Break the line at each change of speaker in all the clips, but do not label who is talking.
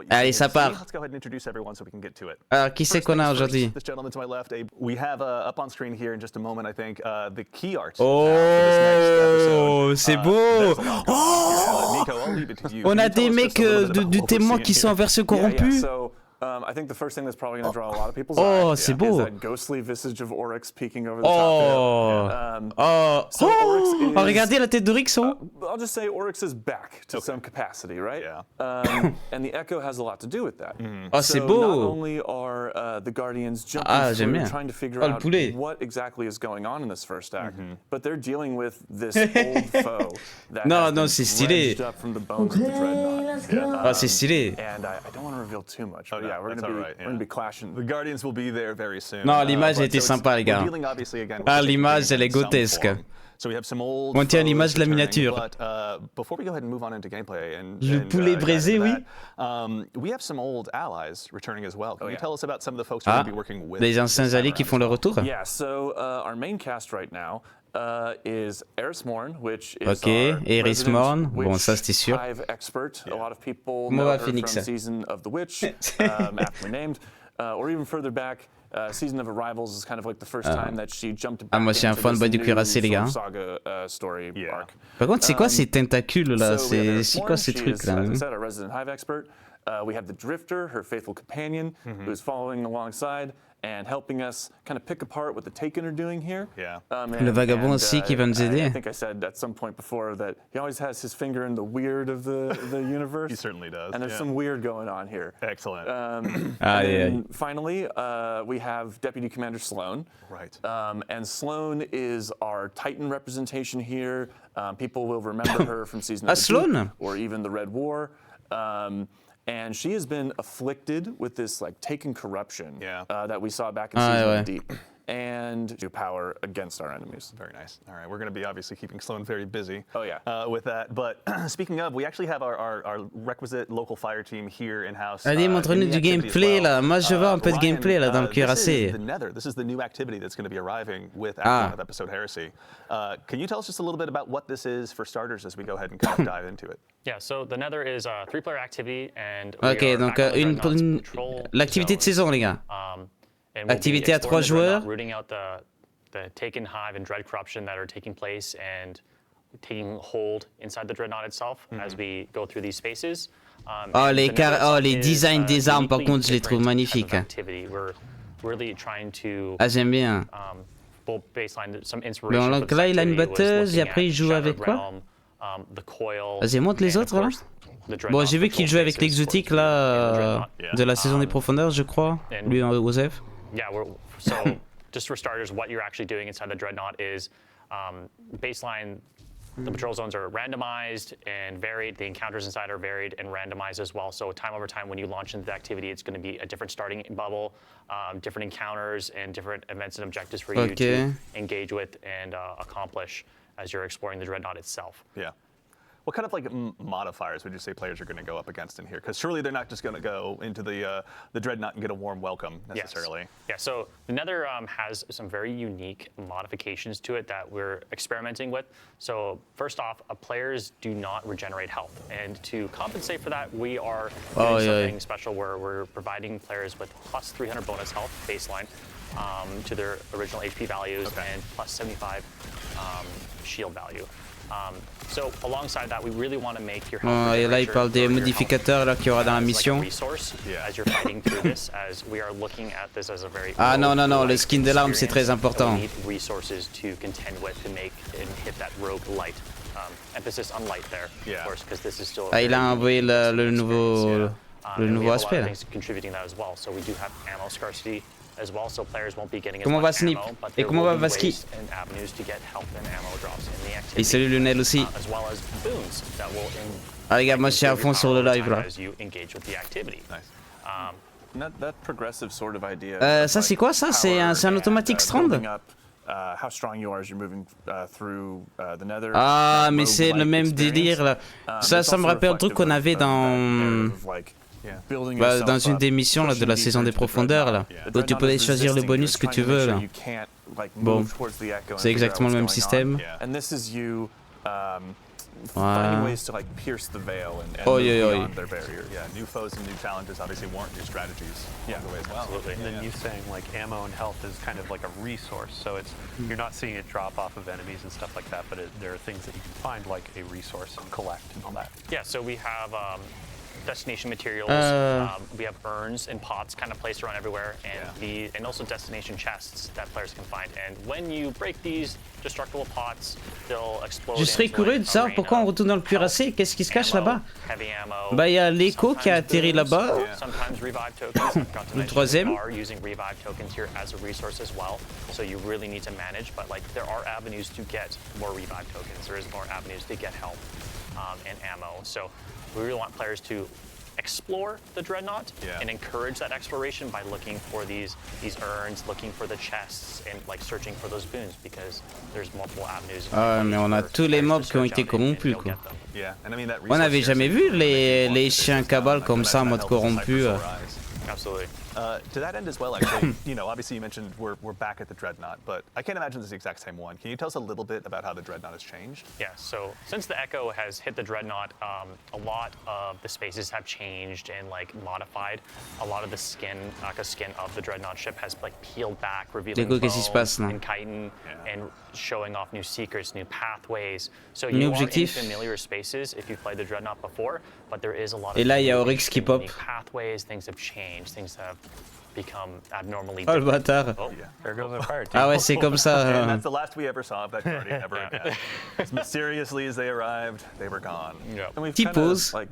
Allez, ça part. Alors, qui c'est qu'on a aujourd'hui? Oh, c'est beau. Oh, on a des mecs du témoin qui sont en version corrompue. Oh, c'est beau. Oh, regardez la tête d'Oryx en haut.
I'll just say Oryx is back to some capacity, right? And the echo has a lot to do with that.
Oh, c'est
So
beau.
not only are the Guardians jumping through, trying to figure out what exactly is going on in this first act, but they're dealing with this old foe that has been dredged up from the bones of the Dreadnaught.
Oh, c'est stylé.
And I don't want to reveal too much, but yeah, we're going to be clashing.
The Guardians will be there very soon.
Non, l'image a été sympa, les gars. Ah, l'image, elle est grotesque. On tient l'image de la miniature. Le poulet braisé, oui. Ah, des anciens alliés qui font le retour.
Yeah, so our main cast right now is Erismorn, which is
ok, Erismorn, bon ça c'était sûr.
Expert. A lot of people
Comment
know
va
her
Phoenix?
from Season of the Witch, aptly named, or even further back. Season of Arrivals is kind of like the first time that she jumped back
moi je suis un fan du cuirassé, les gars.
Saga story arc.
Par contre, c'est quoi ces tentacules là? C'est quoi ces trucs là?
As I said, our resident hive expert. We have the Drifter, her faithful companion, who's following alongside and helping us kind of pick apart what the Taken are doing here.
Le vagabond aussi qui va nous aider.
I think I said at some point before that he always has his finger in the weird of the universe.
He certainly does.
And there's some weird going on here.
Excellent.
And finally, we have Deputy Commander Sloan.
Right.
And Sloan is our Titan representation here. People will remember her from Season of the
Sloan?
Deep, or even the Red War. And she has been afflicted with this like Taken corruption that we saw back in Season of the Deep. And new power against our enemies.
Very nice. All right, we're going to be obviously keeping Sloan very busy
with
that. But speaking of, we actually have our requisite local fire team here in-house.
Allez, montre-nous du gameplay là. Moi je veux un peu de gameplay là dans le cuirassé.
The nether. This is the new activity that's going to be arriving with Episode Heresy. Can you tell us just a little bit about what this is for starters as we go ahead and kind of dive into it?
Yeah, so the nether is a 3-player activity and
ok, donc l'activité de saison, les gars. Activité à 3 joueurs.
Rooting out the Taken hive and dread corruption that are taking place and taking hold inside the Dreadnaught itself as we go through these spaces.
Les designs des armes, par contre, je les trouve magnifiques. Ah, j'aime bien. Bon, donc là, il a une batteuse et après, il joue avec quoi? Vas-y, montre les autres, là. Bon, j'ai vu qu'il jouait avec l'exotique, là, de la saison des profondeurs, je crois. Lui, Joseph.
Yeah, so just for starters, what you're actually doing inside the Dreadnaught is baseline. The patrol zones are randomized and varied. The encounters inside are varied and randomized as well. So time over time, when you launch into the activity, it's going to be a different starting bubble, different encounters, and different events and objectives for you to engage with and accomplish as you're exploring the Dreadnaught itself.
Yeah. What kind of like modifiers would you say players are going to go up against in here? Because surely they're not just going to go into the Dreadnought and get a warm welcome necessarily.
Yes. Yeah, so the Nether has some very unique modifications to it that we're experimenting with. So first off, players do not regenerate health. And to compensate for that, we are doing something special where we're providing players with plus 300 bonus health baseline to their original HP values and plus 75 shield value. So alongside that, we really want to make your health
et là, il parle des modificateurs là qu'il y aura dans la mission. Ah non, non, non, le skin de l'arme, c'est très important. Ah, il a envoyé le nouveau aspect là. Comment va Snip? Et comment va Vasky? Et salut Lionel aussi. Ah les gars, moi je suis à fond sur le live là. Ça c'est quoi ça? C'est un automatique strand? Ah mais c'est le même délire là. Ça me rappelle un truc qu'on avait dans une des missions là, de la saison des profondeurs là, où tu peux choisir le bonus que tu veux là. Bon, c'est exactement le même système.
finding ways to like pierce the veil and
move
beyond their barrier.
Yeah, new foes and new challenges obviously warrant new strategies along the way as well.
Absolutely. And then you saying like ammo and health is kind of like a resource, so it's you're not seeing it drop off of enemies and stuff like that, but there are things that you can find like a resource and collect and all that.
Yeah, so we have destination materials. We have urns and pots kind of placed around everywhere, and also destination chests that players can find. And when you break these destructible pots, they'll explode.
Je serais curieux de savoir pourquoi on retourne dans le cuirassé. Qu'est-ce qui se cache là-bas? Bah, il y a l'écho qui a atterri là-bas. Le troisième.
Using revive tokens here as a resource as well, so you really need to manage. But like, there are avenues to get more revive tokens. There is more avenues to get help and ammo. So we really want players to explore the Dreadnaught and encourage that exploration by looking for these urns, looking for the chests, and like searching for those boons because there's multiple avenues.
Ah, mais on a tous les mobs qui ont été corrompus, quoi. On n'avait jamais vu les chiens cabales comme ça en mode corrompu.
Absolutely.
To that end as well, actually, you know, obviously you mentioned we're back at the Dreadnaught, but I can't imagine it's the exact same one. Can you tell us a little bit about how the Dreadnaught has changed?
Yeah, so since the Echo has hit the Dreadnaught, a lot of the spaces have changed and like modified. A lot of the skin of the Dreadnought ship has like peeled back, revealing bones and chitin and showing off new secrets, new pathways. So you are in familiar spaces if you've played the Dreadnaught before, but there is a lot of new pathways, things have changed, things have become abnormally
different. Oh, le bâtard.
Oh, there goes the fire team.
Ah ouais, c'est comme ça.
And that's the last we ever saw of that guardian ever again. As mysteriously as they arrived, they were gone.
Petit pause.
Like,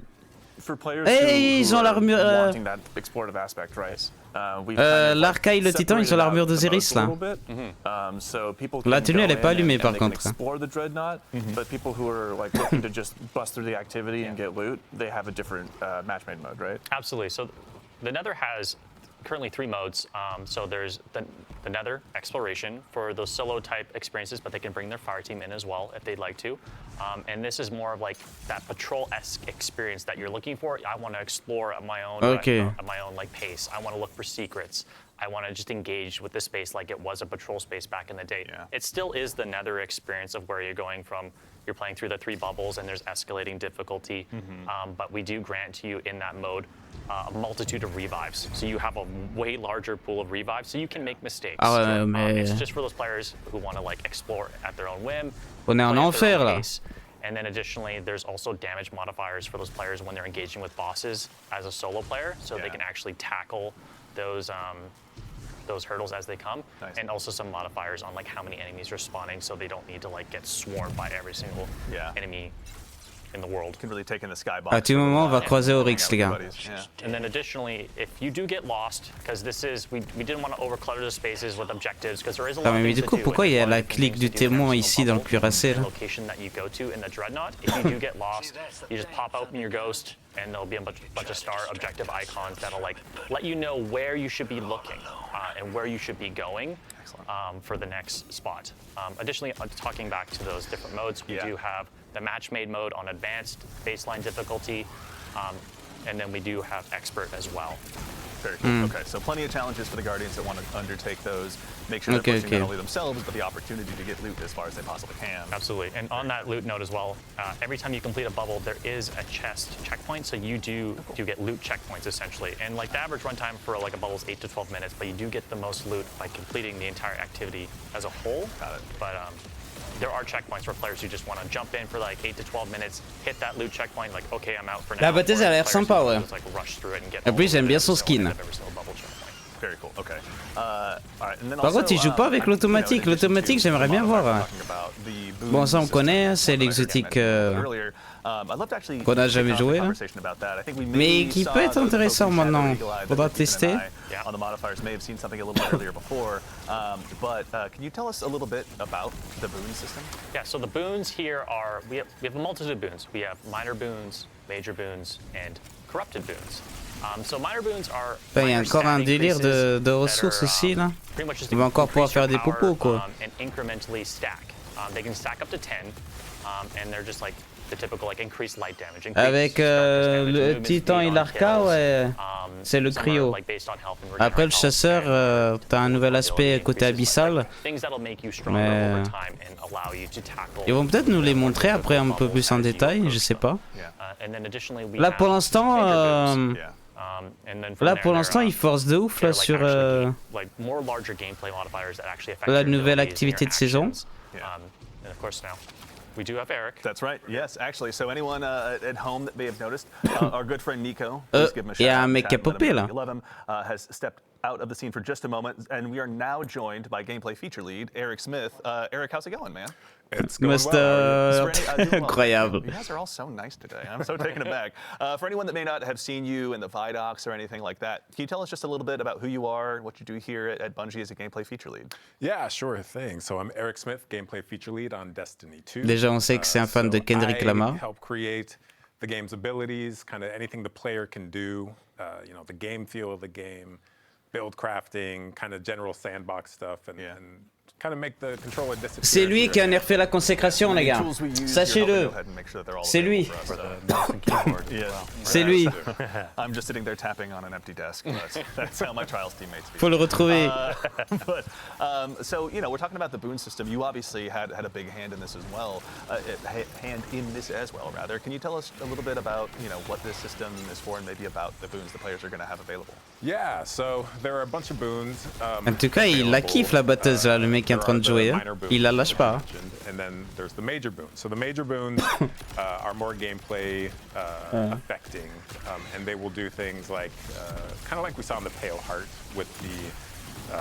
for players who are wanting that explorative aspect, right?
L'arcaille, le titan, ils ont l'armure d'Osiris là. La tenue elle est pas allumée par contre.
Explore the Dreadnaught, but people who are like looking to just bust through the activity and get loot, they have a different match-made mode, right?
Absolutely. So the Nether has currently 3 modes. So there's the Nether exploration for those solo type experiences, but they can bring their fire team in as well if they'd like to. And this is more of like that patrol-esque experience that you're looking for. I want to explore at my own like pace. I want to look for secrets. I want to just engage with the space like it was a patrol space back in the day. It still is the Nether experience of where you're going from. You're playing through the 3 bubbles and there's escalating difficulty, but we do grant to you in that mode a multitude of revives. So you have a way larger pool of revives, so you can make mistakes. It's just for those players who want to like explore at their own whim.
On est en enfer là.
And then additionally, there's also damage modifiers for those players when they're engaging with bosses as a solo player, so they can actually tackle those hurdles as they come, and also some modifiers on like how many enemies are spawning, so they don't need to like get swarmed by every single enemy in the world.
Can really take in the skybox.
À tout moment, on va croiser Oryx, les gars.
And then additionally, if you do get lost, because this is, we didn't want to overclutter the spaces with objectives, because there is a lot of things
du coup, pourquoi il y a la clique du témoin ici dans le cuirassé là?
Location that you go to in the Dreadnaught. If you do get lost, you just pop out in your ghost, and there'll be a bunch of star objective icons that'll like let you know where you should be looking and where you should be going for the next spot. Additionally, talking back to those different modes, we do have the match-made mode on advanced baseline difficulty, and then we do have expert as well.
Very cool. Okay, so plenty of challenges for the Guardians that want to undertake those. Make sure they're pushing not only themselves, but the opportunity to get loot as far as they possibly can.
Absolutely. And on that loot note as well, every time you complete a bubble, there is a chest checkpoint, so you do get loot checkpoints essentially. And like the average runtime for like a bubble is 8 to 12 minutes, but you do get the most loot by completing the entire activity as a whole.
Got it.
But there are checkpoints for players who just want to jump in for like 8 to 12 minutes, hit that loot checkpoint, like okay, I'm out for now.
La bataille a l'air sympa, ouais. En plus, j'aime bien son skin.
Very cool. Okay. All right. And then
Par contre, il joue pas avec l'automatique. L'automatique, j'aimerais bien voir. Bon, ça on connaît, c'est l'exotique qu'on n'a jamais joué, hein. Mais qui peut être intéressant maintenant. Faudra tester.
On the modifiers may have seen something a little bit earlier before, but can you tell us a little bit about the boon system?
Yeah, so the boons here are, we have a multitude of boons. We have minor boons, major boons, and corrupted boons. So minor boons are
il y a encore un délire de ressources ici là. On va encore pouvoir faire des popos quoi.
And incrementally stack. They can stack up to 10, and they're just like
Avec le titan et l'arca, ouais, c'est le cryo. Après le chasseur, t'as un nouvel aspect côté abyssal. Mais ils vont peut-être nous les montrer après un peu plus en détail, je sais pas. Là pour l'instant, ils forcent de ouf là sur la nouvelle activité de saison.
We do have Eric. That's right. Yes, actually. So anyone at home that may have noticed, our good friend Nico, please give him a shout out.
Il y a un mec qui a popé là.
Has stepped out of the scene for just a moment, and we are now joined by gameplay feature lead Eric Smith. Eric, how's it going, man?
It's going well.
Incroyable.
You guys are all so nice today. I'm so taken aback. For anyone that may not have seen you in the Vidocs or anything like that, can you tell us just a little bit about who you are, what you do here at Bungie as a gameplay feature lead?
Yeah, sure thing. So I'm Eric Smith, gameplay feature lead on Destiny 2.
Déjà, on sait que c'est un fan de Kendrick Lamar.
I help create the game's abilities, kind of anything the player can do, you know, the game feel of the game, build crafting, kind of general sandbox stuff, and kind of make the controller disappear.
C'est lui qui a nerfé la consécration, les gars. Sachez-le. C'est lui. C'est lui.
I'm just sitting there tapping on an empty desk. That's how my trials teammates feel.
Faut le retrouver.
So, you know, we're talking about the boon system. You obviously had a big hand in this as well. Rather. Can you tell us a little bit about, you know, what this system is for and maybe about the boons the players are going to have available?
Yeah, so there are a bunch of boons.
En tout cas, il la kiffe la batteuse là, le mec qui est en train de jouer. Hein. Il la lâche pas.
And then there's the major boons. So the major boons are more gameplay affecting, and they will do things like kind of like we saw in the Pale Heart with the.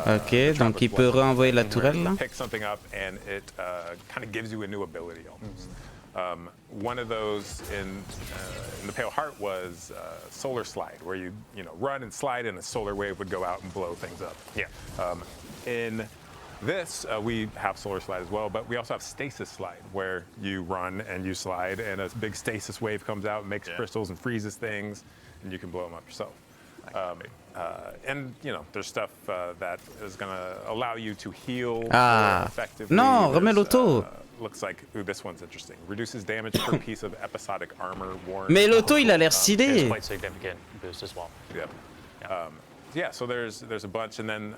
Ok, donc il peut renvoyer la tourelle là.
Pick something up and it kind of gives you a new ability almost. One of those in the Pale Heart was Solar Slide, where you run and slide, and a solar wave would go out and blow things up.
Yeah.
In this, we have Solar Slide as well, but we also have Stasis Slide, where you run and you slide, and a big stasis wave comes out and makes crystals and freezes things, and you can blow them up yourself. And you know, there's stuff that is going to allow you to heal more effectively.
Non, remets l'auto.
Looks like, ooh, this one's interesting. Reduces damage per piece of episodic armor worn.
Mais l'auto, il a l'air stylé.
Quite significant boost as well.
Yep. Yeah, so there's a bunch, and then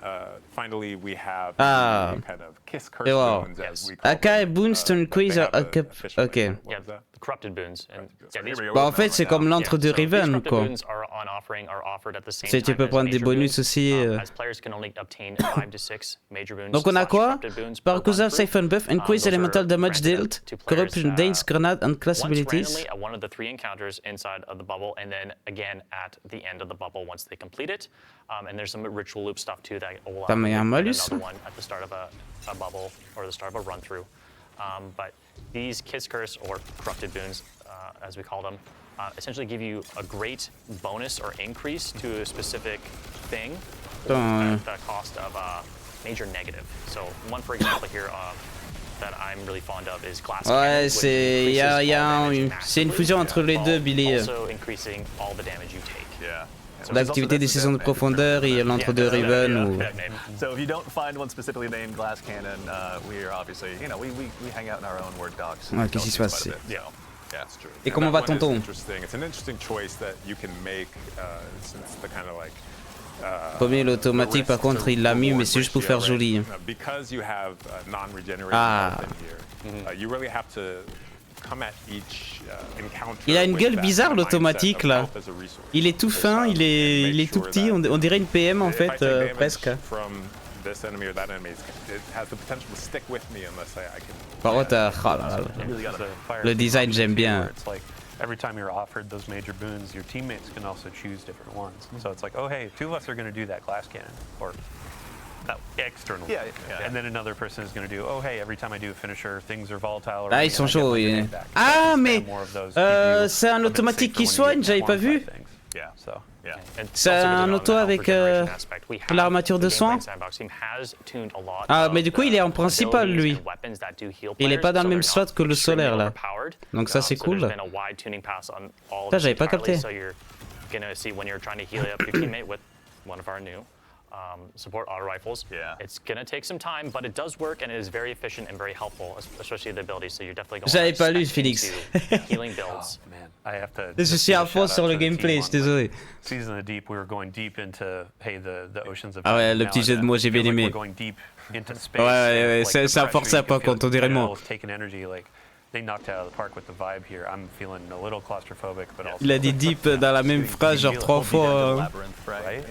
finally we have the kind of kiss curse boons, as we call
Aka Boonstone Quiz. Ok.
Yeah, the corrupted boons. And
bah en fait, c'est comme l'entre deux Riven, quoi. C'est tu peux prendre des bonus aussi. Donc on a quoi? Paracusa, Safe and Buff, Increase Elemental Damage Dealt, Corruption, Danes, Grenade, and Class Abilities.
At one of the 3 encounters inside of the bubble, and then again at the end of the bubble once they complete it. And there's some ritual loop stuff too that will allow another one at the start of a bubble or the start of a run through. But these Kiss Curse or corrupted boons, as we call them, essentially give you a great bonus or increase to a specific thing at the cost of major negative. So one, for example, here that I'm really fond of is Glass
Ouais,
Cannon.
C'est une fusion entre les deux, Billy.
Also increasing all the damage you take.
Yeah.
L'activité des saisons de profondeur et l'entre-deux Riven ou...
So if you don't find one specifically named Glass Cannon, we are obviously, you know, we hang out in our own word docs.
Ouais, qu'est-ce qui se passe?
Yeah, it's true.
Et comment va tonton?
It's an interesting choice that you can make since the kind of like
Premier l'automatique par contre il l'a mis mais c'est juste pour faire joli.
Because you have non-regenerating health in here, you really have to come at each encounter.
Il a une gueule bizarre l'automatique là. Il est tout fin, il est tout petit, on dirait une PM en fait presque. Par contre, le design j'aime bien.
Every time you're offered those major boons, your teammates can also choose different ones. So it's like, oh hey, 2 of us are going to do that glass cannon, or that external. Yeah. And then another person is going to do, oh hey, every time I do a finisher, things are volatile.
Ah, ils sont chauds. Ah, mais c'est un automatique qui soigne, j'avais pas vu. C'est un auto avec l'armature de soin. Ah, mais du coup, il est en principal, lui. Il est pas dans le même slot que le solaire, là. Donc ça, c'est cool. Ça, j'avais pas capté.
support auto rifles. It's gonna take some time, but it does work and it is very efficient and very helpful, especially the ability. So you're definitely going to
J'avais pas lu, Félix.
Healing builds.
Oh, man. I have to.
Je suis à fond sur le gameplay, je suis désolé.
Season of the Deep, we were going deep into the oceans of.
Ah ouais, le petit jeu de mots, j'ai bien aimé. Ouais, ça force pas quand on dirait le mot.
They knocked out of the park with the vibe here. I'm feeling a little claustrophobic, but also.
Il a dit deep dans la même phrase genre 3 fois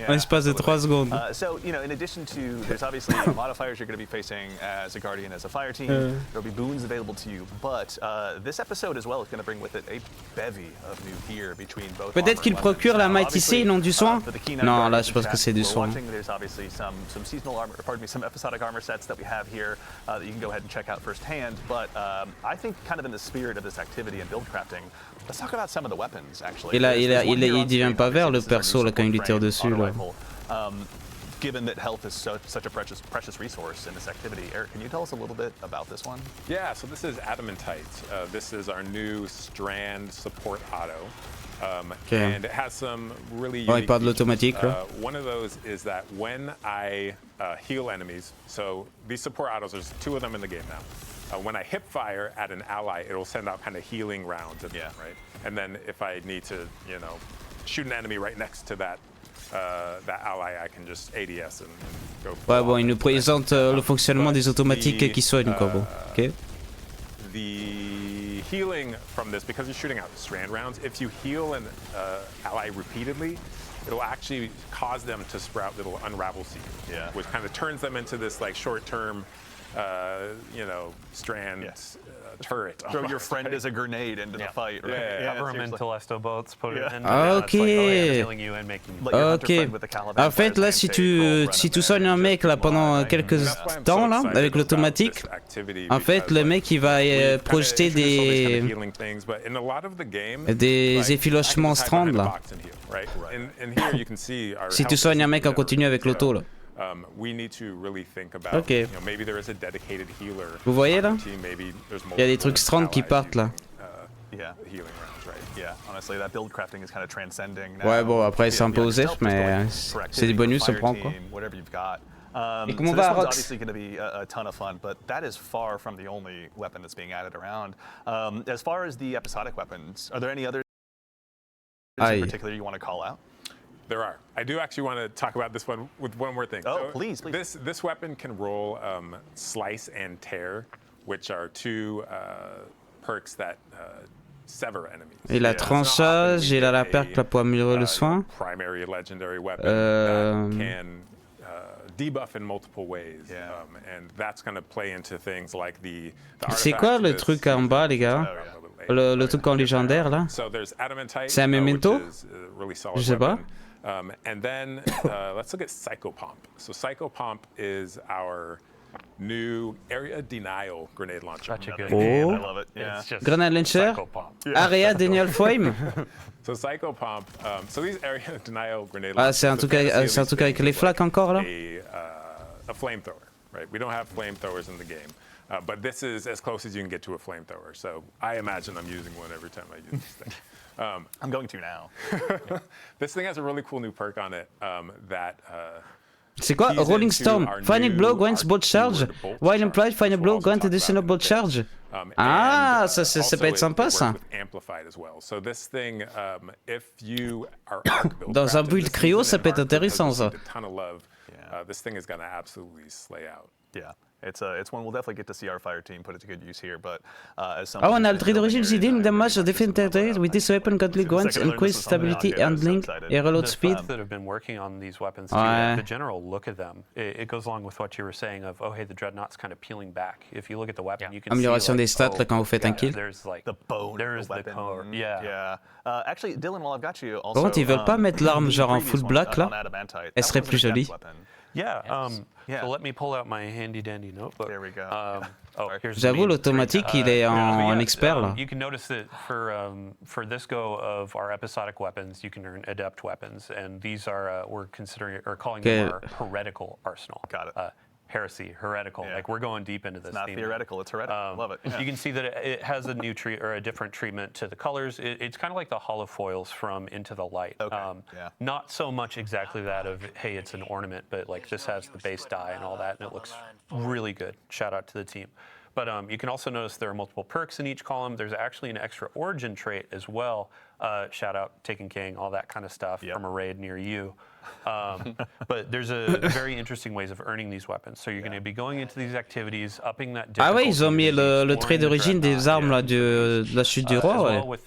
en l'espace de 3 secondes.
So, you know, in addition to, there's obviously modifiers you're going to be facing as a guardian, as a fire team. There'll be boons available to you, but this episode as well is going to bring with it a bevy of new gear between both.
Peut-être qu'il procure la mighty et non du soin. Non, là je pense que c'est du soin.
There's obviously some seasonal armor, pardon me, some episodic armor sets that we have here that you can go ahead and check out firsthand. But I think kind of in the spirit of this activity and build crafting, let's talk about some of the weapons actually.
Il devient pas vert le perso là quand il lui tire dessus là.
Given that health is such a precious resource in this activity, Eric, can you tell us a little bit about this one?
Yeah, so this is Adamantite. This is our new strand support auto. And it has some really unique features. One of those is that when I heal enemies, so these support autos, there's 2 of them in the game now. When I hip fire at an ally, it will send out kind of healing rounds at them, right? And then if I need to, you know, shoot an enemy right next to that ally, I can just ADS and go.
Ouais, bon, il nous présente le fonctionnement des automatiques qui soignent, quoi, bon. Ok.
The healing from this, because you're shooting out strand rounds, if you heal an ally repeatedly, it'll actually cause them to sprout little unravel seeds, which kind of turns them into this like short-term, you know, strand turret.
Throw your friend as a grenade into the fight, right?
Cover him in Telesto bolts, put it in.
Ok. Ok. En fait, là, si tu soignes un mec là pendant quelques temps là avec l'automatique, en fait, le mec il va projeter des effilochements strand là. Si tu soignes un mec en continu avec l'auto là. Ok. Vous voyez là? Il y a des trucs strand qui partent là. Ouais, bon, après c'est un peu osé, mais c'est des bonus, on prend quoi. Et comment va Rox?
Obviously going to be a ton of fun, but that is far from the only weapon that's being added around. As far as the episodic weapons, are there any others in particular you want to call out?
There are. I do actually want to talk about this one with one more thing.
Oh,
so
please.
This weapon can roll slice and tear, which are 2 perks that sever enemies.
Il a tranchage, il a la perque là pour améliorer le soin.
Primary legendary weapon that can debuff in multiple ways, and that's going to play into things like the.
C'est quoi le truc en bas, les gars? Le truc en légendaire là? C'est un memento? Je sais pas.
And then let's look at Psychopomp. So Psychopomp is our new area denial grenade launcher.
Such a good
name.
I love it. Yeah.
Grenade launcher? Area denial flame?
So Psychopomp, so these area denial grenade
launchers. Ah, c'est un truc avec les flaques encore là?
A flamethrower, right? We don't have flamethrowers in the game. But this is as close as you can get to a flamethrower. So I imagine I'm using one every time I use this thing.
I'm going to now.
This thing has a really cool new perk on it that.
C'est quoi? Rolling Storm. Final blow grants bolt charge. While implied, final blow grants additional bolt charge. Ah, ça peut être sympa ça. Dans un build cryo, ça peut être intéressant ça.
This thing is going to absolutely slay out.
Yeah. It's one we'll definitely get to see our fire team put it to good use here, but as some.
Oh, on a le trait d'origine dealing damage of different territories with this weapon currently grants increased stability, handling, and reload speed.
That have been working on these weapons, the general look of them, it goes along with what you were saying of, oh hey, the Dreadnaught's kind of peeling back. If you look at the weapon, you can
Amélioration
see
des stats là quand vous faites un kill.
There's like
the bone.
There's the core. Yeah.
Actually, Dylan, while I've got you, also.
Par contre, ils veulent pas mettre l'arme genre en full black là. Elle serait plus jolie.
Yeah, so let me pull out my handy dandy notebook.
There we go.
J'avoue, l'automatique, il est en expert là.
You can notice that for this go of our episodic weapons, you can earn Adept weapons, and these are we're considering or calling them our heretical arsenal.
Got it.
heresy, heretical. Like we're going deep into this.
It's not
theme
theoretical, it's heretical. I love it.
You can see that it has a new a different treatment to the colors. It's kind of like the holofoils from Into the Light. Not so much exactly that of, hey, it's an ornament, but like this has the base dye and all that, and it looks really good. Shout out to the team. But you can also notice there are multiple perks in each column. There's actually an extra origin trait as well. Shout out Taken King, all that kind of stuff from a raid near you. But there's a very interesting ways of earning these weapons. So you're going to be going into these activities, upping that difficulty.
Ah ouais, ils ont mis le trait d'origine des armes là, de la chute du roi. Ouais.
With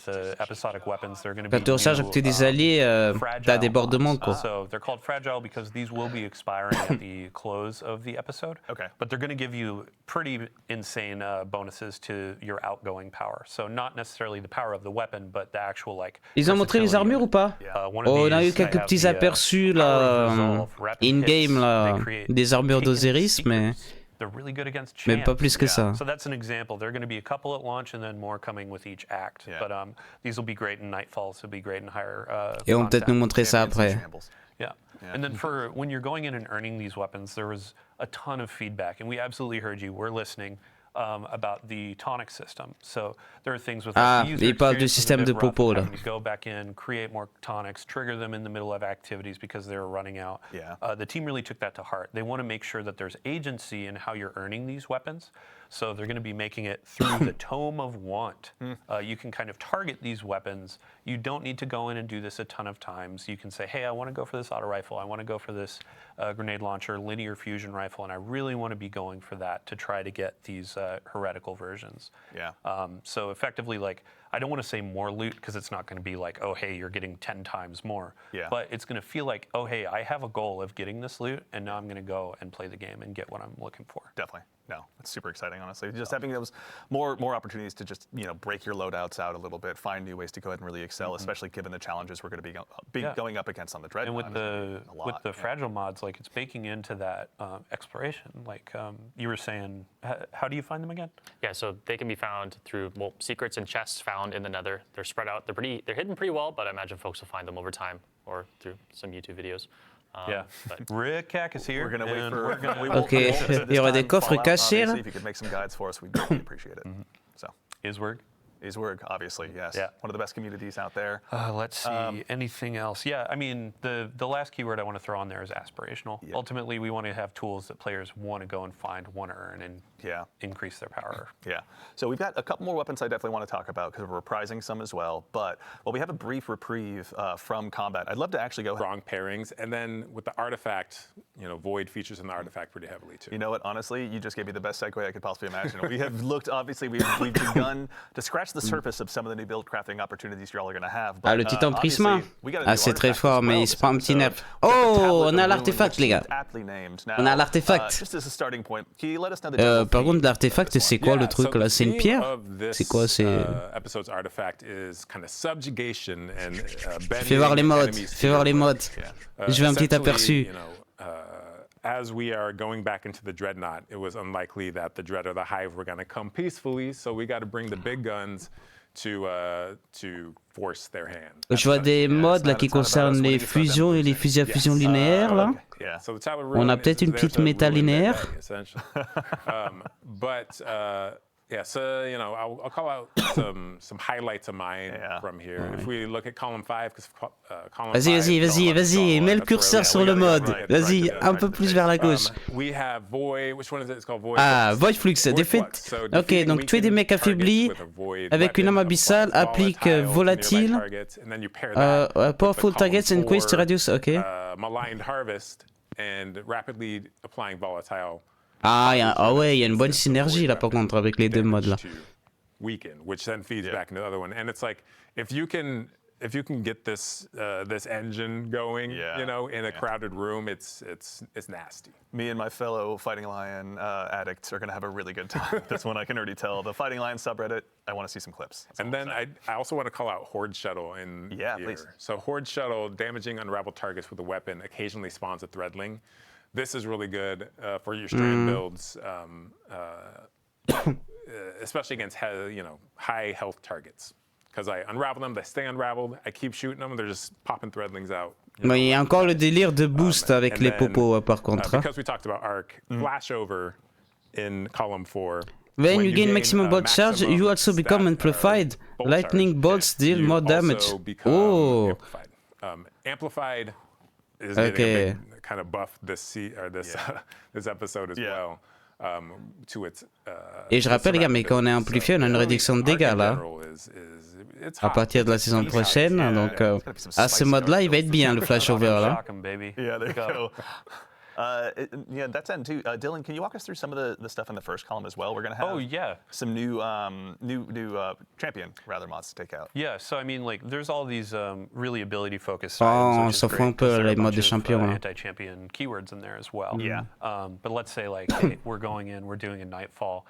the episodic weapons, they're going to be
quand tu recharges avec des alliés, t'as des débordements quoi.
So they're called fragile because these will be expiring at the close of the episode. But they're going to give you pretty insane bonuses to your outgoing power. So not necessarily the power of the weapon, but the actual like.
Ils ont montré les armures ou pas? Oh, on a eu quelques petits aperçus là, in-game là, des armures d'Osiris, mais pas plus que ça.
So that's an example. There are going to be a couple at launch and then more coming with each act. But these will be great in Nightfall, so be great in higher.
Et on va peut-être nous montrer ça après.
Yeah. And then for when you're going in and earning these weapons, there was a ton of feedback, and we absolutely heard you. We're listening. About the tonic system. So there are things with
il parle du système de popo là.
Go back in, create more tonics, trigger them in the middle of activities because they're running out. The team really took that to heart. They want to make sure that there's agency in how you're earning these weapons. So they're going to be making it through the Tome of Want. You can kind of target these weapons. You don't need to go in and do this a ton of times. You can say, hey, I want to go for this auto rifle. I want to go for this grenade launcher, linear fusion rifle, and I really want to be going for that to try to get these heretical versions. So effectively, like, I don't want to say more loot because it's not going to be like, oh, hey, you're getting 10 times more. But it's going to feel like, oh, hey, I have a goal of getting this loot, and now I'm going to go and play the game and get what I'm looking for.
Definitely. No, it's super exciting, honestly. Just having those more opportunities to just, you know, break your loadouts out a little bit, find new ways to go ahead and really excel, especially given the challenges we're going to be going up against on the Dreadnaught.
And with the fragile mods, like it's baking into that exploration. Like you were saying, how do you find them again?
Yeah, so they can be found through secrets and chests found in the Nether. They're spread out. They're hidden pretty well, but I imagine folks will find them over time or through some YouTube videos.
Rick Hack is here.
We're gonna wait for.
Ok, il y aura des coffres cachés là.
If you could make some guides for us, we'd really appreciate it. So. Iswerg, obviously, yes. One of the best communities out there.
Let's see, anything else? Yeah, I mean, the last keyword I want to throw on there is aspirational. Ultimately, we want to have tools that players want to go and find, want to earn, and increase their power.
So we've got a couple more weapons I definitely want to talk about because we're reprising some as well. But we have a brief reprieve from combat. I'd love to actually go
strong pairings, and then with the artifact, you know, Void features in the artifact pretty heavily too.
You know what? Honestly, you just gave me the best segue I could possibly imagine. We have looked, obviously, we've begun to scratch the surface of some of the new build crafting opportunities you're all going to have.
But, le titan prisma. C'est très fort, mais il se prend un petit nerf. Oh, on a l'artefact, les gars. On a l'artefact. Par contre, l'artefact, c'est quoi le truc là? C'est une pierre? C'est quoi? C'est.
Episode's artifact is kind of subjugation and
fais voir les modes. Fais voir les modes. Je veux un petit aperçu.
As we are going back into the Dreadnaught, it was unlikely that the Dread or the Hive were going to come peacefully, so we got to bring the big guns to force their hand.
Je vois des modes là qui concernent les fusions et les fusils à fusion linéaire là. On a peut-être une petite méta linéaire.
Yeah, so, you know, I'll call out some highlights of mine from here. If we look at column 5, because column 5...
Vas-y, mets le curseur sur le mode. Vas-y, un peu plus vers la gauche.
We have Void, which one is it? It's called Void.
Ah, Void Flux, défaite. Ok, donc tuer des mecs affaiblis avec une arme abyssale, applique volatile. Powerful targets and quest radius, ok.
Maligned Harvest and rapidly applying volatile.
Ouais, il y a une bonne synergie là par contre avec les deux modes là.
Weaken, which then feeds back into the other one, and it's like if you can get this engine going, you know, in a crowded room, it's nasty.
Me and my fellow Fighting Lion addicts are going to have a really good time. That's one I can already tell. The Fighting Lion subreddit, I want to see some clips.
And then I also want to call out Horde Shuttle in here.
Please.
So Horde Shuttle, damaging unraveled targets with a weapon, occasionally spawns a Threadling. This is really good for your strand builds, especially against high health targets. because I unravel them, they stay unraveled. I keep shooting them, and they're just popping threadlings out.
Mais il y a encore le délire de boost avec les popos par contre.
Because we talked about arc, flashover in column 4.
When you gain maximum bolt charge, you also become amplified. Lightning bolts deal more damage. Oh.
Amplified is getting a big kind of buff this this episode as well. To its,
Et je rappelle, les gars, mais quand on est amplifié, on a une réduction de dégâts là. À partir de la saison prochaine, donc à ce mode-là, il va être bien le flashover là.
Yeah, there you go. Yeah, that's end too. Dylan, can you walk us through some of the stuff in the first column as well? We're gonna have some new champion rather mods to take out.
Yeah, so I mean, like, there's all these really ability focused
items. On s'en fout un peu les modes de champion.
Anti-champion keywords in there as well.
Yeah.
But let's say like, hey, we're doing a Nightfall.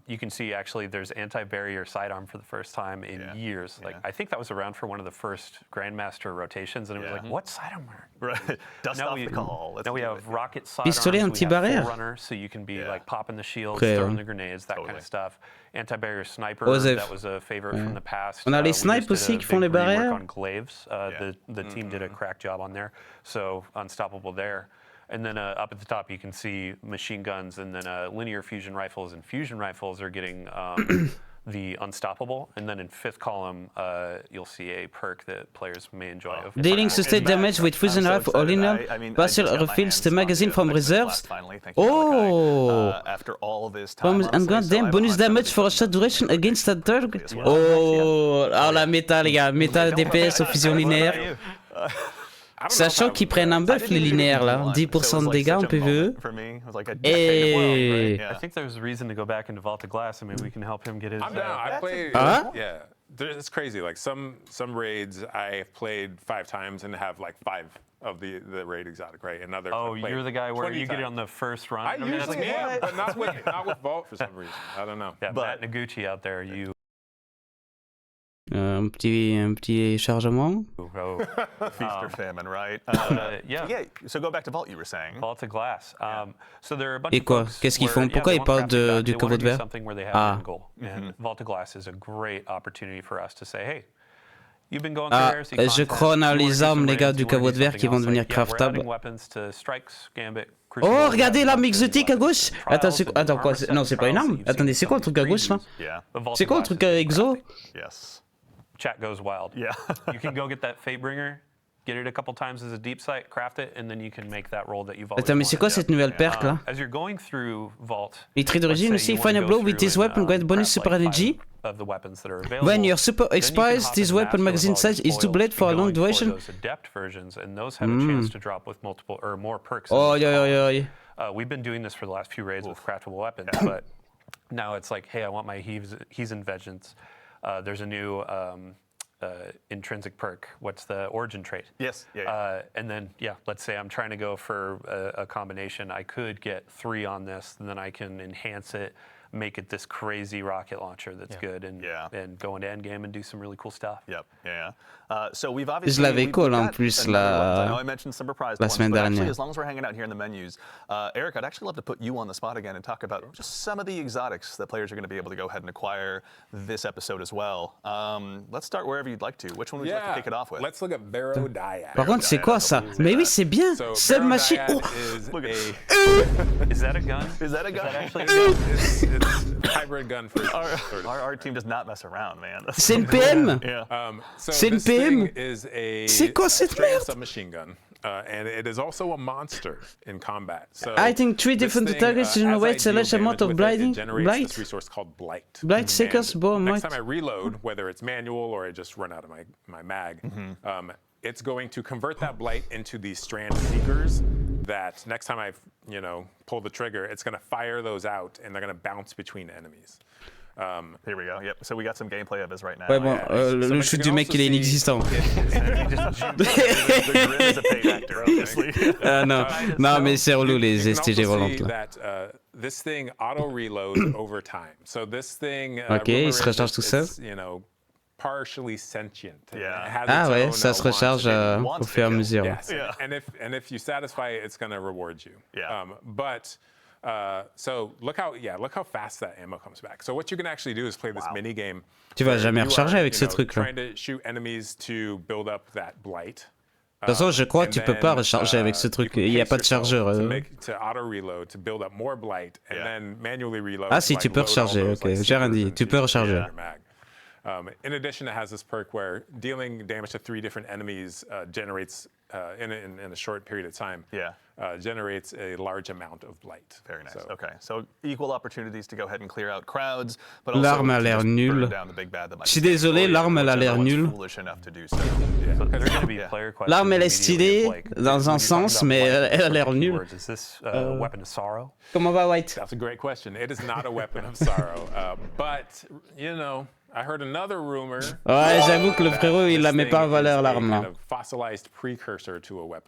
You can see actually there's anti-barrier sidearm for the first time in years. Like I think that was around for one of the first Grandmaster rotations, and it was like, what sidearm?
Right. Dust off the call.
Now we have rocket sidearms.
Pistolet anti-barrière.
Runner, so you can be like popping the shields, throwing the grenades, that kind of stuff. Anti-barrier sniper, that was a favorite from the past.
On a les snipes aussi qui font les barrières.
On glaives, the team did a crack job on there, so unstoppable there. And then up at the top, you can see machine guns, and then linear fusion rifles and fusion rifles are getting the unstoppable. And then in fifth column, you'll see a perk that players may enjoy.
Dealing sustained damage with fusion rifle or linear, partial refills the magazine from reserves. Oh!
After all this time,
and goddamn bonus damage for a short duration against a target. Oh! Alors la méta, les gars, méta DPS aux fusions linéaires. Sachant qu'ils prennent un buff les linéaires là, 10% de dégâts en PvE. Et
I think there's a reason to go back into Vault of Glass. I mean, we can help him get his.
I'm down. I played. Yeah, it's crazy. Like some raids I've played 5 times and have like 5 of the raid exotic, right? And others.
Oh, you're the guy where you get it on the first run.
I usually am, but not with Vault for some reason. I don't know.
Yeah, but Matt Noguchi out there, you.
Un petit chargement.
Feast or famine, right?
Yeah.
So go back to Vault, you were saying.
Vault of Glass. So there are a bunch
Et quoi?
of folks
Qu'est-ce qu'ils font? Pourquoi ils parlent du caveau de verre?
Ah. And Vault of Glass is a great opportunity for us to say, hey, you've been going through heresy
je crois on a les armes, les gars, du caveau de verre qui vont devenir craftables. Oh, regardez l'arme exotique à gauche. Attends, quoi? Non, c'est pas une arme. Attendez, c'est quoi le truc à gauche là? C'est quoi le truc exo?
Yes.
Chat goes wild.
Yeah.
You can go get that Fatebringer, get it a couple times as a deep sight, craft it, and then you can make that roll that you've always
Attends, mais c'est quoi cette nouvelle perk là?
As you're going through Vault,
les traits d'origine aussi, final blow with this weapon grant bonus super energy.
Of the weapons that are available.
When your super expires, this weapon magazine size is doubled for a long duration.
Those Adept versions, and those have a chance to drop with multiple or more perks.
Oh, yeah.
We've been doing this for the last few raids with craftable weapons, but now it's like, hey, I want my Heathen Vengeance. There's a new intrinsic perk. What's the origin trait?
Yes.
And then, let's say I'm trying to go for a combination. I could get 3 on this, and then I can enhance it, make it this crazy rocket launcher that's good, and go into endgame and do some really cool stuff.
So we've obviously.
Je l'avais call en plus
I mentioned some reprised ones,
semaine
but
dernière.
actually, as long as we're hanging out here in the menus, Eric, I'd actually love to put you on the spot again and talk about just some of the exotics that players are going to be able to go ahead and acquire this episode as well. Let's start wherever you'd like to. Which one would you like to kick it off with?
Let's look at Barrow Diad.
Par contre, c'est quoi ça? Mais oui, c'est bien. Submachine. Oh.
Look at
Is that a gun?
Is that a gun?
Actually a gun?
It's a hybrid gun for
our team does not mess around, man.
C'est une PM.
C'est une
PM.
C'est
quoi cette merde?
Submachine gun. And it is also a monster in combat. So
I think 3 different targets generate a large amount of blight.
This resource called blight.
Blight seekers, bow,
next time I reload, whether it's manual or I just run out of my mag, it's going to convert that blight into these strand seekers. That next time I pull the trigger, it's going to fire those out, and they're going to bounce between enemies.
Here we go. Yep. So we got some gameplay of this right now.
Ouais, bon, le shoot du mec il est inexistant. Non, mais c'est relou les STG volantes là.
This thing auto reloads over time. So this thing.
Ok, il se recharge tout seul.
Partially sentient.
Ah ouais, ça se recharge au fur et à mesure.
And if you satisfy it, it's going to reward you.
Yeah.
But So look how fast that ammo comes back. So what you can actually do is play this mini game.
Tu vas jamais recharger avec ce truc-là.
Trying to shoot enemies to build up that blight.
De toute façon, je crois que tu peux pas recharger avec ce truc. Il n'y a pas de chargeur. Ah si, tu peux recharger. Ok, j'ai rien dit. Tu peux recharger.
In addition, it has this perk where dealing damage to 3 different enemies generates, in a short period of time, generates a large amount of blight.
Very nice. Okay, so equal opportunities to go ahead and clear out crowds, but also
l'arme a l'air nulle. Je suis désolé, l'arme elle a l'air nulle. L'arme elle est stylée dans un sens, mais elle a l'air nulle. Comment va White?
That's a great question. It is not a weapon of sorrow, but you know. I heard another rumor.
Ouais, j'avoue que le frérot, il la met pas en valeur l'arme là.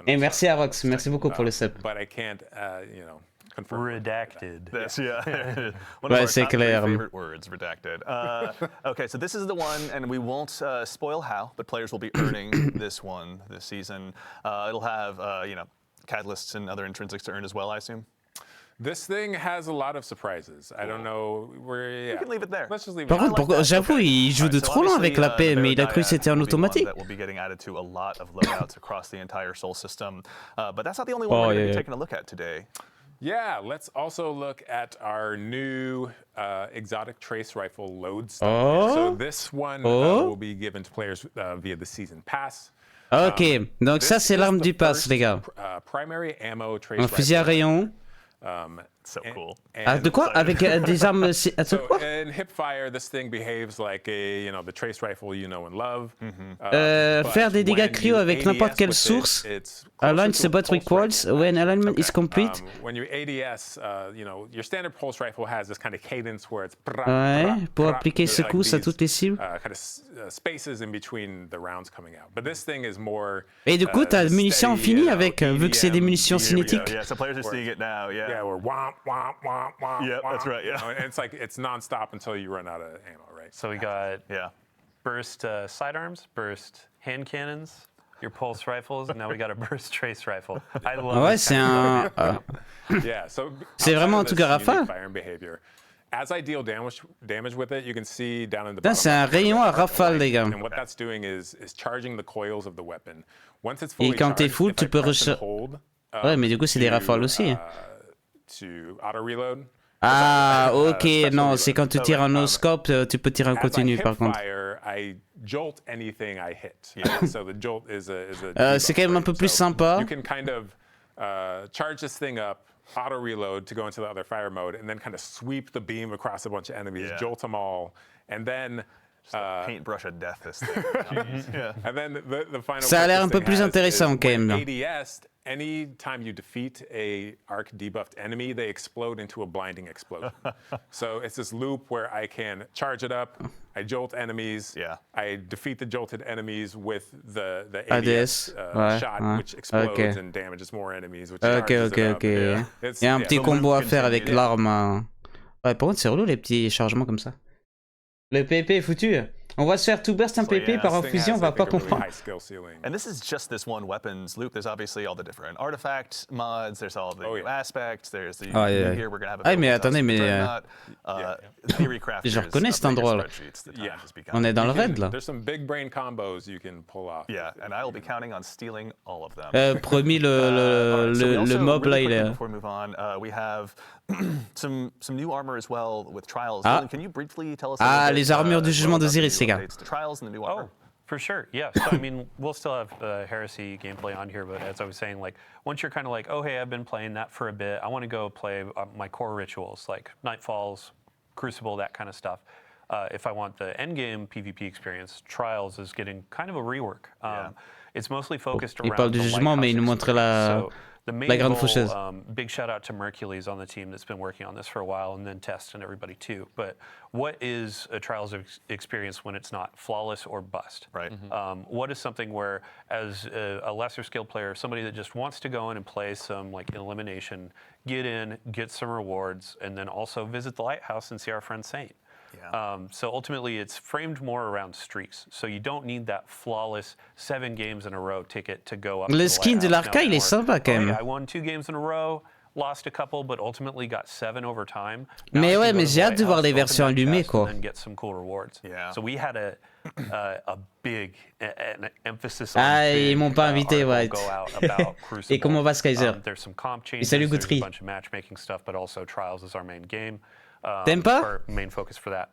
Et merci à Rox, merci beaucoup pour le sub.
But I can't, you know, confirm.
Redacted.
Ouais, c'est clair.
Favorite words, redacted. Okay, so this is the one, and we won't spoil how, but players will be earning this one this season. It'll have, you know, catalysts and other intrinsics to earn as well, I assume.
This thing has a lot of surprises. I don't know where. Yeah.
You can leave it there.
Let's just leave it.
Par contre, j'avoue, il joue de trop loin avec la paix, mais il a cru que c'était en automatique.
That will be getting added to a lot of loadouts across the entire Soul system, but that's not the only one we're going to be taking a look at today.
Yeah, let's also look at our new exotic trace rifle load stone. So this one will be given to players via the season pass.
Ok, donc ça c'est l'arme du pass, les gars.
Primary ammo trace
Un fusil à rayon.
So cool.
De quoi? Avec des armes.
So in hipfire, this thing behaves like a, you know, the trace rifle you know and love.
Faire des dégâts cryo avec n'importe quelle source. Align the bot requires when alignment is complete.
When you ADS, you know, your standard pulse rifle has this kind of cadence where it's.
Ouais, pour appliquer secousse à toutes les cibles.
Kind of spaces in between the rounds coming out. But this thing is more.
Et du coup, t'as munitions infinies avec, vu que c'est des munitions cinétiques.
Yeah, so players are seeing it now. Yeah.
Yeah, we're womp womp womp womp.
Yeah, that's right. Yeah.
And it's like it's nonstop until you run out of ammo, right?
So we got burst sidearms, burst hand cannons, your pulse rifles, and now we got a burst trace rifle. I love.
Ouais, c'est un.
Yeah, so
c'est vraiment un truc à rafale.
As I deal damage with it, you can see down in the
bottom. C'est un rayon à rafale, les gars.
And what that's doing is charging the coils of the weapon. Once it's
Et
fully
quand t'es
charged,
full, tu peux recharger. Ouais, mais du coup, c'est des rafales aussi.
To auto reload.
Ah, ok, non, c'est quand tu tires en no-scope, tu peux tirer en continu par contre.
I jolt anything I hit. Yeah, so the jolt is a
c'est quand même un peu plus sympa.
You can kind of charge this thing up, auto reload to go into the other fire mode, and then kind of sweep the beam across a bunch of enemies, jolt them all, and then.
Paintbrush of death, this thing.
And then the final.
Ça a l'air un peu plus intéressant quand même.
ADS, anytime you defeat a arc debuffed enemy, they explode into a blinding explosion. So it's this loop where I can charge it up, I jolt enemies, I defeat the jolted enemies with the ADS shot, which explodes and damages more enemies, which charges it up.
Il y a un petit combo à faire avec l'arme. Ouais, par contre, c'est relou les petits chargements comme ça. Le PvP est foutu. On va se faire tout burst un PvP par infusion, on va pas comprendre.
And this is just this one weapons loop. There's obviously all the different artifact mods. There's all the new aspects. There's the here we're gonna have a
mais attendez, mais je reconnais cet endroit là. On est dans le raid là.
There's some big brain combos you can pull off.
Yeah, and I will be counting on stealing all of them.
Promis le mob là il est.
Before we move on, we have some new armor as well with trials. Can you briefly tell us?
Les armures du jugement d'Osiris, les gars.
Trials and the new armor.
For sure, yeah. So, I mean, we'll still have Heresy gameplay on here, but as I was saying, like, once you're kind of like, oh, hey, I've been playing that for a bit, I want to go play my core rituals, like Nightfalls, Crucible, that kind of stuff. If I want the endgame PvP experience, Trials is getting kind of a rework. It's mostly focused around
the jugement, mais il nous montre
the main goal, big shout out to Mercules on the team that's been working on this for a while, and then Test and everybody too. But what is a Trials experience when it's not flawless or bust?
Right.
What is something where, as a lesser skilled player, somebody that just wants to go in and play some like elimination, get in, get some rewards, and then also visit the lighthouse and see our friend Saint? So ultimately, it's framed more around streaks. So you don't need that flawless 7 games in a row ticket to go up.
Le skin de l'Arca, il est sympa quand même.
I won 2 games in a row. lost a couple, but ultimately got 7 over time.
Mais ouais, mais j'ai hâte de voir les versions allumées, quoi.
And get some cool rewards.
Yeah.
So we had a big an emphasis
Ah,
on
ils m'ont pas invité, ouais.
go out about Crucible.
Et comment va Skyzer?
There's some comp changes,
salut
there's a
Guthrie.
bunch of matchmaking stuff, but also Trials is our main game.
T'aimes pas?
Our main focus for that.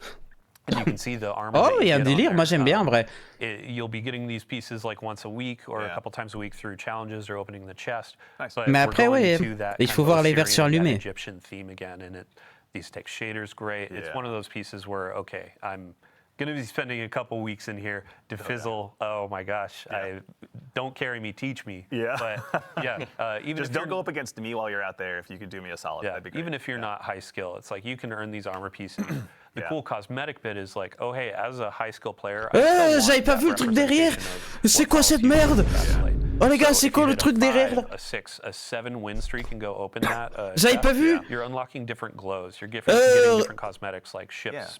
And you can see the armor
Oh,
that
il y a un
you get on
délire,
there.
moi j'aime bien en vrai.
You'll be getting these pieces like once a week or a couple times a week through challenges or opening the chest.
Nice.
But
Mais
we're
après,
going
ouais,
to that
il
kind
faut
of
voir les
Osirian,
versions
that
allumées.
Egyptian theme again, and these text shaders great. It's
Yeah.
one of those pieces where, okay, I'm going to be spending a couple weeks in here to fizzle. Oh my gosh, don't carry me, teach me.
Yeah.
But yeah, even
Just
if
don't go up against me while you're out there. If you could do me a solid,
yeah,
that'd be great.
even if you're not high skill, it's like you can earn these armor pieces. The cool cosmetic bit is like, oh hey, as a high skill player,
J'avais pas vu le truc derrière. C'est quoi cette merde? Oh les gars, c'est quoi le truc derrière là?
A 7 win streak can go open that.
J'avais pas vu.
You're unlocking different glows. You're getting different cosmetics like ships.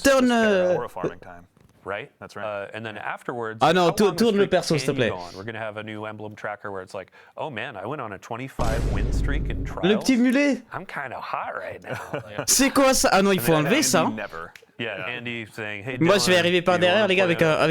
Turn.
Or farming time.
Right?
That's right.
And then afterwards,
Ah non,
how long
tourne
a
le
streak
perso, s'il te
can you
plaît.
go on? We're gonna have a new emblem tracker where it's like, oh man, I went on a 25 win streak in trials.
Le petit mulet.
I'm kind of hot right now.
C'est quoi ça? Ah non, il faut enlever ça. Hein.
Never.
Yeah, Andy saying, hey,
Moi, je vais
Dylan,
arriver par
you
derrière,
wanna
les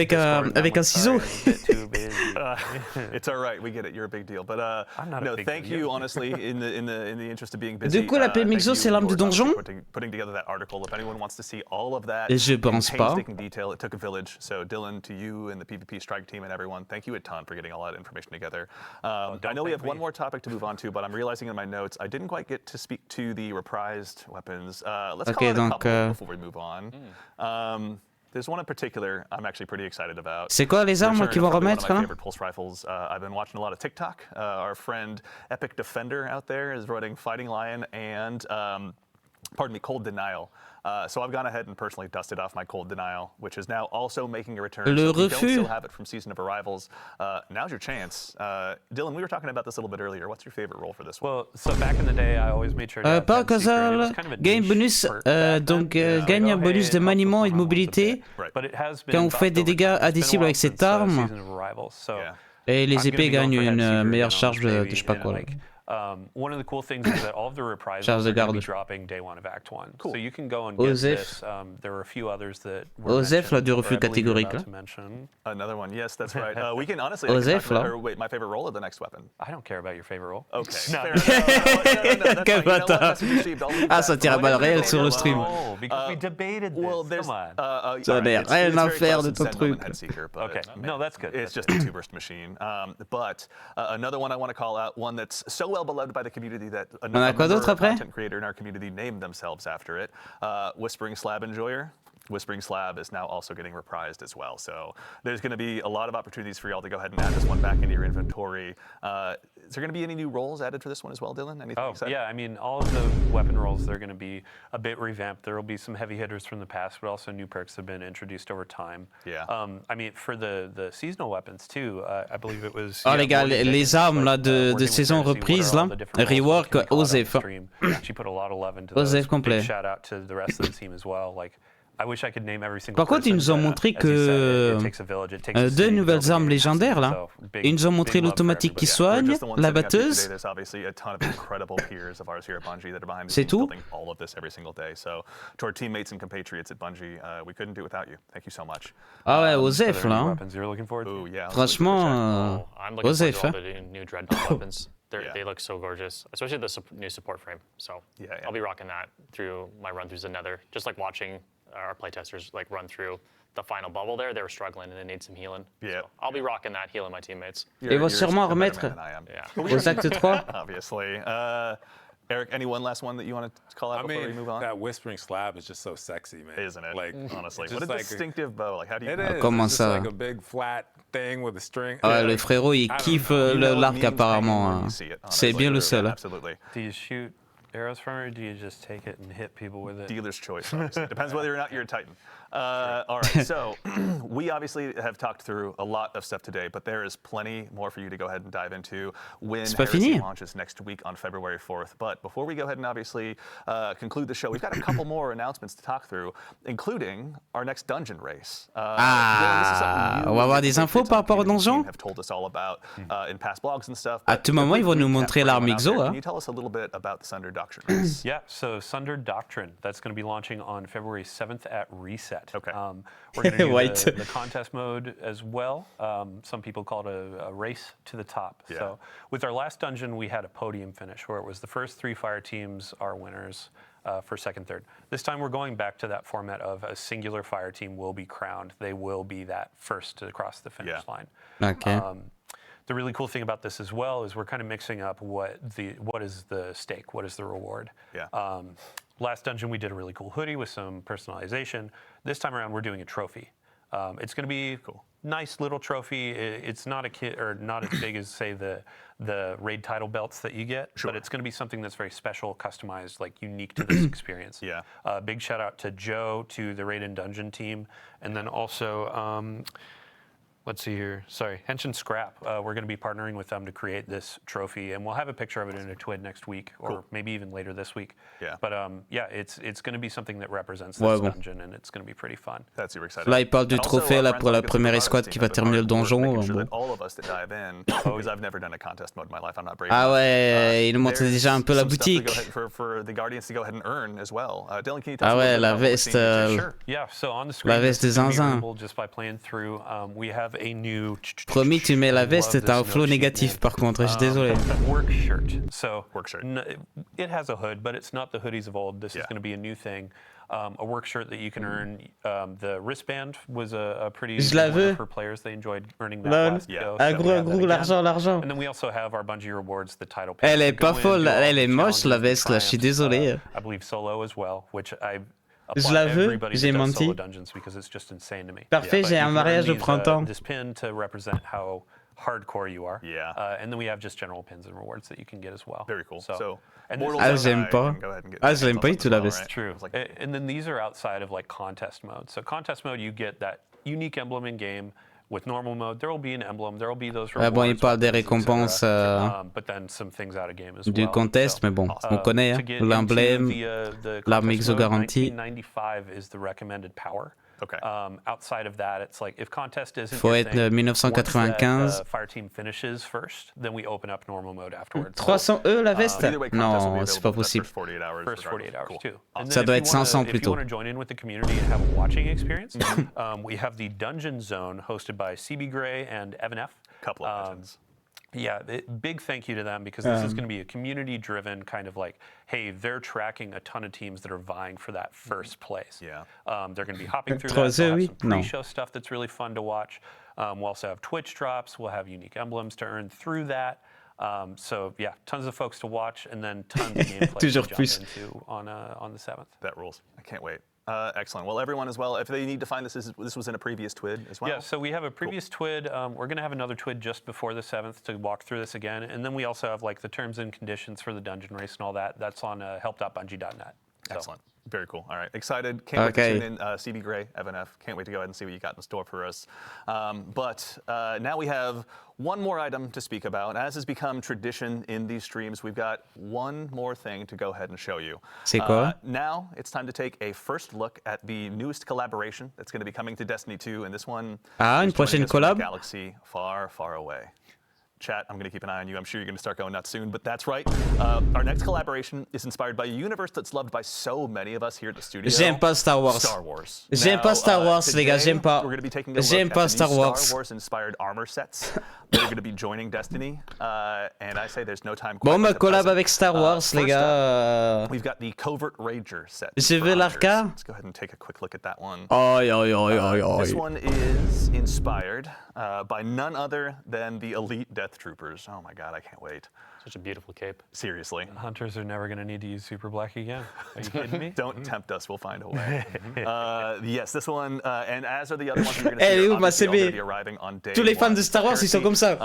gars,
play
avec un ciseau.
Discord? I'm a bit too busy.
It's all right. We get it. You're a big deal. But
I'm not a
no,
big
thank
deal.
you honestly in the interest of being busy.
De quoi la PMXO, c'est l'arme de donjon?
Putting together that article. If anyone wants to see all of that
Je pense
in
pas.
painstaking detail, it took a village. So Dylan, to you and the PvP strike team and everyone, thank you a ton for getting all that information together. I know we have one more topic to move on to, but I'm realizing in my notes I didn't quite get to speak to the reprised weapons. Let's call it a couple before we move on. There's one in particular I'm actually pretty excited about.
C'est quoi les armes qu'ils vont remettre là?
Favorite pulse rifles. I've been watching a lot of TikTok. Our friend Epic Defender out there is running Fighting Lion and, pardon me, Cold Denial. So I've gone ahead and personally dusted off my Cold Denial, which is now also making a return.
Le
so if you don't
refus.
still have it from Season of Arrivals, now's your chance. Dylan, we were talking about this a little bit earlier. What's your favorite role for this one?
Well, so back in the day, I always made sure to have
Pas
10 secret, and it was
causal,
kind of a
gain
niche
bonus,
perk back
donc
then. It's
gagne
like,
un
oh,
bonus
hey,
de
it helps
maniement
with
et de
combos a bit.
mobilité
But it has been
quand vous
buffed
faites des
over
dégâts
time. It's been a
indicibles
while
avec cette
since,
arme.
Season of Arrivals, so
Yeah.
Et les
I'm
épées
gonna be
gagnent
going for that
une
secret
meilleure
on
charge
this
de
baby,
je sais pas
and,
quoi.
like, one of the cool things is that all of the reprisals
Charge de
are going to be
garde.
dropping day 1 of Act 1.
Cool.
So you can go and get
Osef.
this. There were a few others that were
Osef, là,
mentioned,
de
or
refus
I believe you're
catégorique,
about
là.
to mention.
Another one. Yes, that's right. We can honestly.
Osef, là.
Wait, my favorite role or the next weapon?
I don't care about your favorite role.
Okay.
No.
Fair enough. No, that's
Quel
fine. You know what?
bâtard.
Message received. I'll leave
Ah,
that.
ça tire à balles réelles sur le stream.
Oh, because we debated this.
Well, there's
Come on.
Ça a l'air rien à faire de ton truc.
Okay. No, that's good.
It's just a two-burst machine. But another one I want to call out, one that's so well beloved by the community that a
On a quoi d'autre après?
content creator in our community named themselves after it. Whispering Slab Enjoyer. Whispering Slab is now also getting reprised as well. So there's going to be a lot of opportunities for y'all to go ahead and add this one back into your inventory. Is there going to be any new roles added for this one as well, Dylan? Anything
Oh,
exciting?
yeah, I mean, all of the weapon rolls, they're going to be a bit revamped. There will be some heavy hitters from the past, but also new perks have been introduced over time.
Yeah.
I mean, for the seasonal weapons, too, I believe it was...
Oh les gars, les armes là de saison reprise là, rework Osef.
She put a lot of love into
Osef
those.
complet.
Big shout out to the rest of the team as well. Like, I wish I could name every single
Par contre, ils nous ont
person,
montré
as you said,
que
it takes a village, it takes a
deux
city,
nouvelles
building
armes
a
légendaires là.
so big-
Ils nous ont montré
big love for
l'automatique qui
everybody.
soigne,
Just the one
la
sitting up here today,
batteuse.
there's obviously a ton of incredible peers of ours here at Bungie that are behind the
C'est
scenes
tout?
building all of this every single day. So to our teammates and compatriots at Bungie, we couldn't do it without you. Thank you so much.
Ah ouais,
Are
Osef
there
là.
any
Hein.
weapons you're looking forward to?
Ooh, yeah.
Franchement,
I'm looking
Osef.
forward to
Hein.
all the new Dreadnaught weapons.
Yeah.
They look so gorgeous, especially the new support frame. So
Yeah, yeah.
I'll be rocking that through my run throughs of Nether. Just like watching our playtesters like run through the final bubble there, they were struggling and they need some healing.
Yeah.
So I'll be rocking that, healing my teammates.
Ils vont sûrement
a better
remettre
man than I am.
Yeah.
aux actes 3.
Obviously. Eric, any one last one that you want to call out
I
before we
mean,
move on?
that whispering slab is just so sexy, man.
Isn't it?
Like,
honestly,
just
what a
like
distinctive bow. Like, how do you?
It
know?
is.
Comment
It's just
ça?
like a big flat thing with a string.
Ah ouais,
Yeah.
le frérot il
I don't
kiffe
know.
You know it
l'arc
means pain
apparemment.
when
Hein.
you see it,
C'est
honestly.
bien le seul.
Yeah, absolutely.
Do you shoot arrows from, or do you just take it and hit people with it?
Dealer's choice. Depends whether or not you're a Titan. All right, so we obviously have talked through a lot of stuff today, but there is plenty more for you to go ahead and dive into when Heresy launches next week on February 4th. But before we go ahead and obviously conclude the show, we've got a couple more announcements to talk through, including our next dungeon race.
On va avoir des infos par rapport au donjon.
Have told us all about in past blogs and stuff.
À tout moment, ils vont nous montrer l'arme exo.
Can you tell us a little bit about the Sunder Doctrine race?
Yeah, so Sunder Doctrine, that's going to be launching on February 7th at Reset.
Okay.
We're going to do the contest mode as well. Some people call it a race to the top.
Yeah.
So with our last dungeon, we had a podium finish where it was the first 3 fire teams are winners for second, third. This time we're going back to that format of a singular fire team will be crowned. They will be that first to cross the finish line.
Okay.
The really cool thing about this as well is we're kind of mixing up what is the stake, what is the reward.
Yeah.
Last dungeon we did a really cool hoodie with some personalization. This time around we're doing a trophy. It's going to be nice little trophy. It's not not as big as say the raid title belts that you get, but it's going to be something that's very special, customized, like unique to this experience.
Yeah.
Big shout out to Joe, to the Raid and Dungeon team, and then also. Let's see here. Sorry, Henshin Scrap. We're going to be partnering with them to create this trophy, and we'll have a picture of it in a TWID next week, or maybe even later this week.
Yeah.
But yeah, it's going to be something that represents this dungeon, and it's going to be pretty fun.
That's super exciting.
Là, il parle du trophée là pour la première escouade qui va terminer le donjon.
All of us that dive in, because I've never done a contest mode in my life, I'm not brave.
Ah ouais, il nous montre déjà un peu la boutique.
For the Guardians to go ahead and earn as well. Dylan, can you tell
us
a little bit
la
about what we're
veste.
seeing?
Sure. Yeah. So on the screen,
La veste de zinzin.
just by playing through, we have a new.
Promis, tu mets la veste, t'as un flow négatif par contre, je suis désolé.
Work shirt. So
work shirt.
It has a hood, but it's not the hoodies of old. This is going to be a new thing. A work shirt that you can earn. The wristband was a pretty good for players. They enjoyed earning that last go.
Ah gros, l'argent.
And then we also have our Bungie rewards, the title.
Elle est pas folle, elle est moche la veste là, je suis désolé.
I believe solo as well, which I.
Je la veux, j'ai menti. Parfait, j'ai un mariage au printemps.
This pin to represent how hardcore you are.
Yeah.
And then we have just general pins and rewards that you can get as well.
Very cool.
So
j'aime pas. Je l'aime pas du tout la veste.
True. And then these are outside of like contest mode. So contest mode, you get that unique emblem in game. With normal mode, there will be an emblem, there will be those rewards.
Bon, il parle des récompenses
but then some things out of game as
du
well.
contest, mais bon, on connaît l'emblème, l'arme exo garantie.
1995 is the recommended power.
Okay.
Outside of that, it's like if contest isn't
faut être 1995.
Fire team finishes first, then we open up normal mode afterwards.
300 la veste? Non, c'est pas possible.
First 48 hours.
First 48 hours too.
Ça doit être 500
plutôt. If
plutôt.
you want to join in with the community and have a watching experience, we have the Dungeon Zone hosted by CB Gray and Evan F.
Couple of legends.
Yeah, big thank you to them because this is going to be a community-driven kind of like, hey, they're tracking a ton of teams that are vying for that first place.
Yeah.
They're going to be hopping through that. We'll have some pre-show stuff that's really fun to watch. We'll also have Twitch drops. We'll have unique emblems to earn through that. So yeah, tons of folks to watch, and then tons of gameplay to jump into on the 7th.
That rules. I can't wait. Excellent. Well, everyone as well, if they need to find this was in a previous TWID as well?
Yeah, so we have a previous TWID. We're going to have another TWID just before the 7th to walk through this again. And then we also have like the terms and conditions for the dungeon race and all that. That's on help.bungie.net. So.
Excellent. Very cool. All right. Excited. Can't wait to tune in. CB Gray, Evan F. Can't wait to go ahead and see what you got in store for us. But now we have one more item to speak about. As has become tradition in these streams, we've got one more thing to go ahead and show you.
C'est quoi?
Now it's time to take a first look at the newest collaboration that's going to be coming to Destiny 2. And this one
une prochaine collab?
Galaxy far, far away. Chat, I'm going to keep an eye on you. I'm sure you're going to start going nuts soon, but that's right. Our next collaboration is inspired by a universe that's loved by so many of us here at the studio.
J'aime pas Star Wars.
Star Wars.
J'aime pas Star Wars, les gars, j'aime pas.
We're going to be taking a look at the Star Wars-inspired armor sets that are going to be joining Destiny. And I say there's no time.
Bon, ma collab avec Star Wars, les gars.
We've got the Covert Rager set.
J'ai vu l'arca.
Let's go ahead and take a quick look at that one.
Aïe.
This one is inspired by none other than the elite Death with troopers. Oh my god, I can't wait.
Such a beautiful cape.
Seriously.
Hunters are never going to need to use super black again. Are you kidding me?
Don't tempt us, we'll find a way. Yes, this one, and as are the other ones, you're going to see be arriving on day
Tous les fans de Star Wars, ils sont comme ça.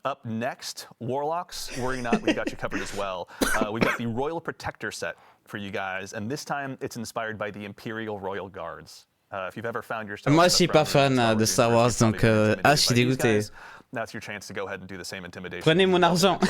Up next, Warlocks. Worry not, we've got you covered as well. We've got the Royal Protector set for you guys, and this time it's inspired by the Imperial Royal Guards. If you've ever found yourself
Moi, je suis pas fan de Star Wars, donc je suis dégoûté.
That's your chance to go ahead and do the same intimidation.
Prenez mon argent.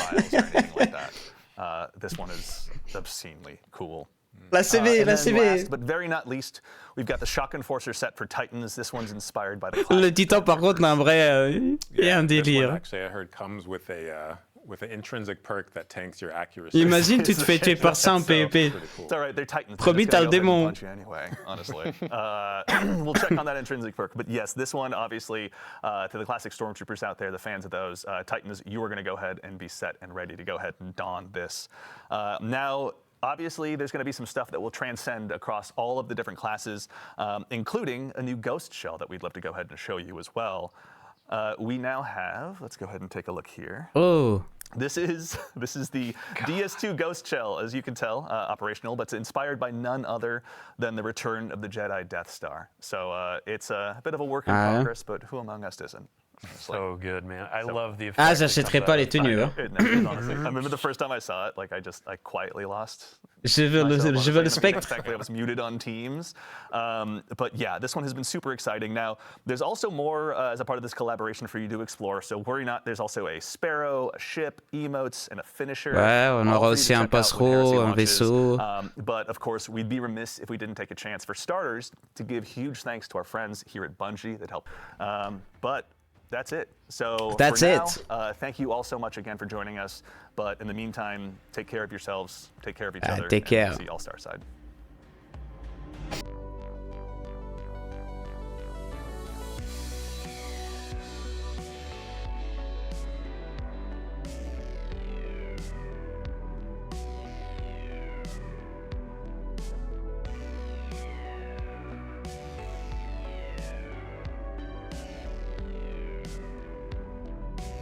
This one is obscenely cool.
La CV, la CV.
Last, but very not least, we've got the Shock Enforcer set for Titans. This one's inspired by the
Le Titan, par contre, a un vrai, il y a un délire.
Actually, I heard comes with an intrinsic perk that tanks your accuracy.
Imagine, tu te fais tuer par ça en PvP.
It's all right, they're Titans.
Promis, t'as le démon.
Anyway, honestly. We'll check on that intrinsic perk. But yes, this one, obviously, to the classic Stormtroopers out there, the fans of those, Titans, you are going to go ahead and be set and ready to go ahead and don this. Now, obviously, there's going to be some stuff that will transcend across all of the different classes, including a new ghost shell that we'd love to go ahead and show you as well. We now have, let's go ahead and take a look here.
Oh.
This is the DS2 Ghost Shell, as you can tell, operational, but it's inspired by none other than the return of the Jedi Death Star. So it's a bit of a work in progress, but who among us isn't?
So good, man. I love the effect.
Ah, j'achèterai pas les tenues. Hein.
Honestly, I remember the first time I saw it, like I quietly lost.
Je veux le spectre.
I was muted on Teams. But yeah, this one has been super exciting. Now, there's also more as a part of this collaboration for you to explore. So worry not, there's also a sparrow, a ship, emotes, and a finisher.
Ouais, on aura aussi un passereau, un vaisseau.
But of course, we'd be remiss if we didn't take a chance, for starters, to give huge thanks to our friends here at Bungie that helped. But that's it. So
that's
for now, thank you all so much again for joining us. But in the meantime, take care of yourselves, take care of each other.
Take care.
See you all Star Side.